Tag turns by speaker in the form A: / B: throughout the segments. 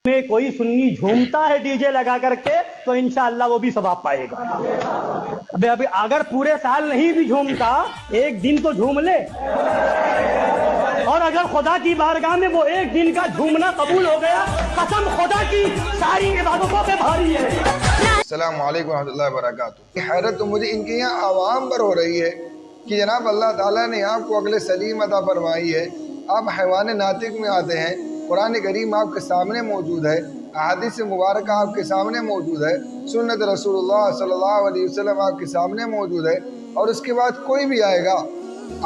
A: میں کوئی سنی جھومتا ہے ڈی جے لگا کر کے تو انشاءاللہ وہ بھی ثواب پائے گا۔ ابھی اگر پورے سال نہیں بھی جھومتا ایک دن تو جھوم لے، اور اگر خدا کی بارگاہ میں وہ ایک دن کا جھومنا قبول ہو گیا، قسم خدا کی ساری عبادتوں پہ بھاری ہے۔
B: السلام علیکم ورحمۃ اللہ وبرکاتہ۔ حیرت تو مجھے ان کے یہاں عوام پر ہو رہی ہے کہ جناب اللہ تعالیٰ نے آپ کو عقل سلیم عطا فرمائی ہے، آپ حیوان ناطق میں آتے ہیں، قرآن کریم آپ کے سامنے موجود ہے، احادیث مبارکہ آپ کے سامنے موجود ہے، سنت رسول اللہ صلی اللہ علیہ وسلم آپ کے سامنے موجود ہے، اور اس کے بعد کوئی بھی آئے گا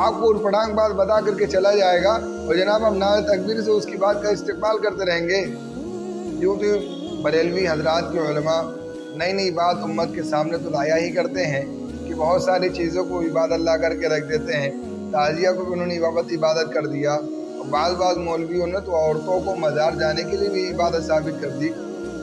B: آپ کو اٹپٹانگ بات بتا کر کے چلا جائے گا، اور جناب ہم نعرہ تکبیر سے اس کی بات کا استقبال کرتے رہیں گے۔ یوں تو بریلوی حضرات کے علماء نئی نئی بات امت کے سامنے تو لایا ہی کرتے ہیں کہ بہت ساری چیزوں کو عبادت لا کر کے رکھ دیتے ہیں۔ تعزیہ کو بھی انہوں نے عبادت کر دیا، اور بعض مولویوں نے تو عورتوں کو مزار جانے کے لیے بھی عبادت ثابت کر دی۔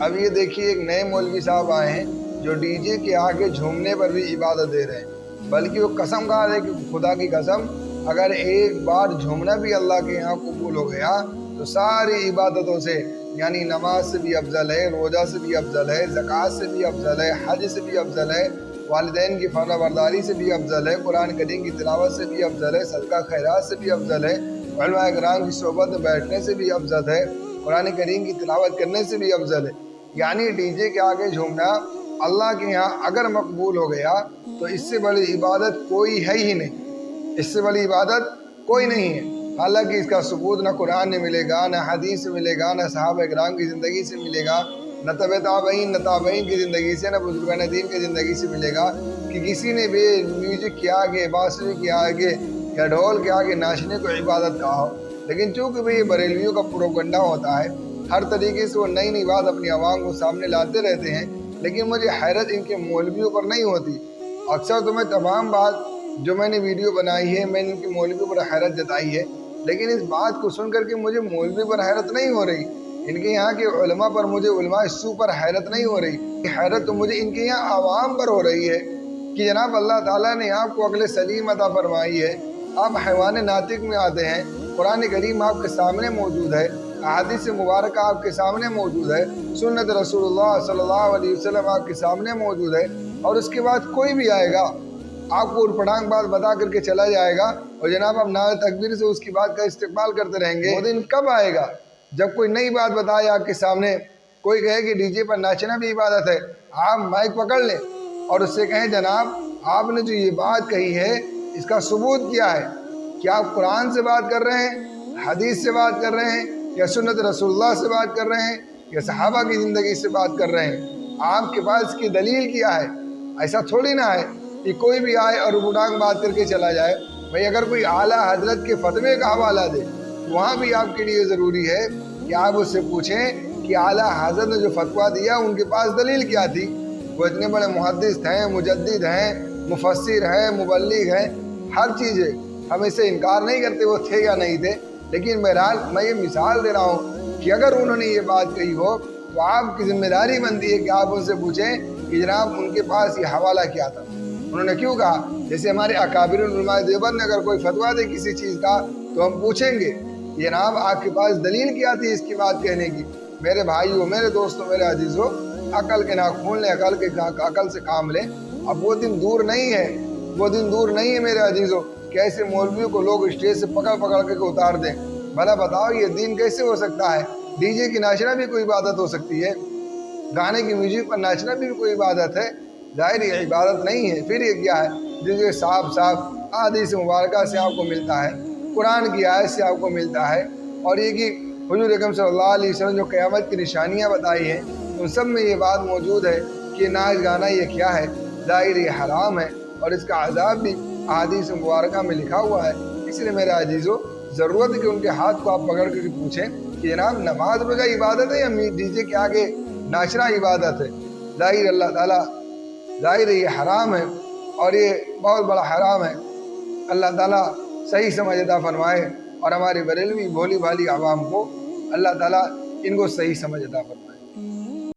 B: اب یہ دیکھیے ایک نئے مولوی صاحب آئے ہیں جو ڈی جے کے آگے جھومنے پر بھی عبادت دے رہے ہیں، بلکہ وہ قسم کھا رہے کہ خدا کی قسم اگر ایک بار جھومنا بھی اللہ کے یہاں قبول ہو گیا تو ساری عبادتوں سے، یعنی نماز سے بھی افضل ہے، روزہ سے بھی افضل ہے، زکوٰۃ سے بھی افضل ہے، حج سے بھی افضل ہے، والدین کی فرما برداری سے بھی افضل ہے، قرآن کریم کی تلاوت سے بھی افضل ہے، صدقہ خیرات سے بھی افضل ہے، علماء کرام کی صحبت میں بیٹھنے سے بھی افضل ہے، قرآن کریم کی تلاوت کرنے سے بھی افضل ہے۔ یعنی ڈی جے کے آگے جھومنا اللہ کے یہاں اگر مقبول ہو گیا تو اس سے بڑی عبادت کوئی ہے ہی نہیں، اس سے بڑی عبادت کوئی نہیں ہے۔ حالانکہ اس کا ثبوت نہ قرآن میں ملے گا، نہ حدیث سے ملے گا، نہ صحابہ کرام کی زندگی سے ملے گا، نہ تابعین کی زندگی سے، نہ بزرگان دین کی زندگی سے ملے گا کہ کسی نے بھی میوزک کے آگے، بانسری کے آگے یا ڈھول کے آگے ناچنے کو عبادت کہا ہو۔ لیکن چونکہ بھی یہ بریلویوں کا پروپگنڈا ہوتا ہے، ہر طریقے سے وہ نئی نئی بات اپنی عوام کو سامنے لاتے رہتے ہیں، لیکن مجھے حیرت ان کے مولویوں پر نہیں ہوتی۔ اکثر تو میں تمام بات جو میں نے ویڈیو بنائی ہے میں نے ان کے مولوی پر حیرت جتائی ہے، لیکن اس بات کو سن کر کے مجھے مولوی پر حیرت نہیں ہو رہی، ان کے یہاں کے علماء پر، مجھے علماء سو پر حیرت نہیں ہو رہی۔ حیرت تو مجھے ان کے یہاں عوام پر ہو رہی ہے کہ جناب اللہ تعالیٰ نے آپ کو عقل سلیم عطا فرمائی ہے، آپ حیوان ناطق میں آتے ہیں، قرآن کریم آپ کے سامنے موجود ہے، احادیث مبارکہ آپ کے سامنے موجود ہے، سنت رسول اللہ صلی اللہ علیہ وسلم آپ کے سامنے موجود ہے، اور اس کے بعد کوئی بھی آئے گا آپ کو اٹپٹانگ بات بتا کر کے چلا جائے گا، اور جناب ہم نعرہ تکبیر سے اس کی بات کا استقبال کرتے رہیں گے۔ وہ دن کب آئے گا جب کوئی نئی بات بتائے آپ کے سامنے، کوئی کہے کہ ڈی جے پر ناچنا بھی عبادت ہے، آپ مائک پکڑ لیں اور اس سے کہیں جناب آپ نے جو یہ بات کہی ہے اس کا ثبوت کیا ہے؟ کیا آپ قرآن سے بات کر رہے ہیں، حدیث سے بات کر رہے ہیں، یا سنت رسول اللہ سے بات کر رہے ہیں، یا صحابہ کی زندگی سے بات کر رہے ہیں؟ آپ کے پاس کی دلیل کیا ہے؟ ایسا تھوڑی نہ ہے کہ کوئی بھی آئے اور اٹپٹانگ بات کر کے چلا جائے۔ بھئی اگر کوئی اعلیٰ حضرت کے فتوے کا حوالہ دے تو وہاں بھی آپ کے لیے ضروری ہے کہ آپ اس سے پوچھیں کہ اعلیٰ حضرت نے جو فتویٰ دیا ان کے پاس دلیل کیا تھی۔ وہ اتنے بڑے محدث ہیں، مجدد ہیں، مفسر ہیں، مبلغ ہیں، ہر چیز ہے، ہم اس سے انکار نہیں کرتے وہ تھے یا نہیں تھے، لیکن بہرحال میں یہ مثال دے رہا ہوں کہ اگر انہوں نے یہ بات کہی ہو تو آپ کی ذمہ داری بنتی ہے کہ آپ ان سے پوچھیں کہ جناب ان کے پاس یہ حوالہ کیا تھا، انہوں نے کیوں کہا۔ جیسے ہمارے اکابر علماء دیوبند نے اگر کوئی فتویٰ دے کسی چیز کا تو ہم پوچھیں گے جناب آپ کے پاس دلیل کیا تھی اس کی بات کہنے کی۔ میرے بھائیوں، میرے دوستوں، میرے عزیزوں، عقل کے ناخن لیں، عقل سے کام لیں۔ اب وہ دن دور نہیں ہے، وہ دن دور نہیں ہے میرے عزیزوں کہ ایسے مولویوں کو لوگ اسٹیج سے پکڑ کے اتار دیں۔ بھلا بتاؤ یہ دین کیسے ہو سکتا ہے؟ ڈی جے کی ناچنا بھی کوئی عبادت ہو سکتی ہے؟ گانے کی میوزک پر ناچنا بھی کوئی عبادت ہے؟ ظاہر یہ عبادت نہیں ہے، پھر یہ کیا ہے؟ جو صاف حدیث مبارکہ سے آپ کو ملتا ہے، قرآن کی آیت سے آپ کو ملتا ہے، اور یہ کہ حضور اکرم صلی اللہ علیہ وسلم جو قیامت کی نشانیاں بتائی ہیں ان سب میں یہ بات موجود ہے کہ ناچ گانا یہ کیا ہے؟ ظاہر یہ حرام ہے، اور اس کا عذاب بھی احادیث مبارکہ میں لکھا ہوا ہے۔ اس لیے میرے عزیزوں ضرورت ہے کہ ان کے ہاتھ کو آپ پکڑ کر پوچھیں کہ جناب نماز روزہ عبادت ہے یا ڈی جے کے آگے ناچنا عبادت ہے؟ ظاہر اللہ تعالیٰ ظاہر یہ حرام ہے، اور یہ بہت بڑا حرام ہے۔ اللہ تعالیٰ صحیح سمجھ عطا فرمائے، اور ہماری بریلوی بھولی بھالی عوام کو اللہ تعالیٰ ان کو صحیح سمجھ عطا فرمائے۔